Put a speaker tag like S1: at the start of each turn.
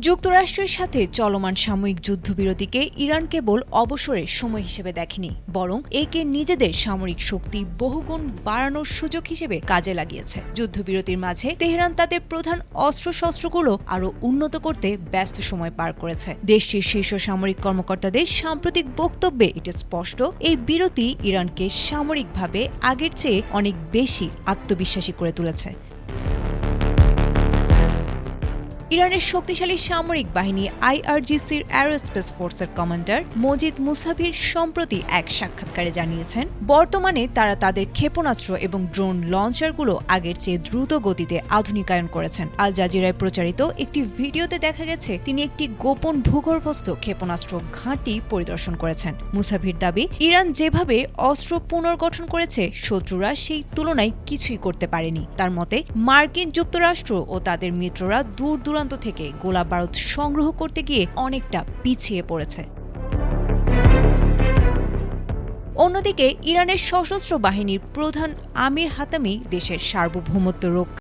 S1: যুক্তরাষ্ট্রের সাথে চলমান সাময়িক যুদ্ধবিরতিকে ইরান কেবল অবসরের সময় হিসেবে দেখেনি, বরং একে নিজেদের সামরিক শক্তি বহুগুণ বাড়ানোর সুযোগ হিসেবে কাজে লাগিয়েছে। যুদ্ধবিরতির মাঝে তেহরান তাদের প্রধান অস্ত্রশস্ত্রগুলো আরও উন্নত করতে ব্যস্ত সময় পার করেছে। দেশটির শীর্ষ সামরিক কর্মকর্তাদের সাম্প্রতিক বক্তব্যে এটা স্পষ্ট, এই বিরতি ইরানকে সামরিকভাবে আগের চেয়ে অনেক বেশি আত্মবিশ্বাসী করে তুলেছে। ইরানের শক্তিশালী সামরিক বাহিনী আইআরজিসির অ্যারোস্পেস ফোর্সের কমান্ডার মজিদ মুসাভির সম্প্রতি এক সাক্ষাৎকারে জানিয়েছেন, বর্তমানে তারা তাদের ক্ষেপণাস্ত্র এবং ড্রোন লঞ্চারগুলো আগের চেয়ে দ্রুত গতিতে আধুনিকায়ন করেছেন। আল জাজিরায় প্রচারিত একটি ভিডিওতে দেখা গেছে তিনি একটি গোপন ভূগর্ভস্থ ক্ষেপণাস্ত্র ঘাঁটি পরিদর্শন করেছেন। মুসাভির দাবি, ইরান যেভাবে অস্ত্র পুনর্গঠন করেছে শত্রুরা সেই তুলনায় কিছুই করতে পারেনি। তার মতে, মার্কিন যুক্তরাষ্ট্র ও তাদের মিত্ররা দূর থেকে গোলা বারুদ সংগ্রহ করতে গিয়ে অনেকটা পিছিয়ে পড়েছে। অন্যদিকে ইরানের সশস্ত্র বাহিনীর প্রধান আমির হাতামি দেশের সার্বভৌমত্ব রক্ষা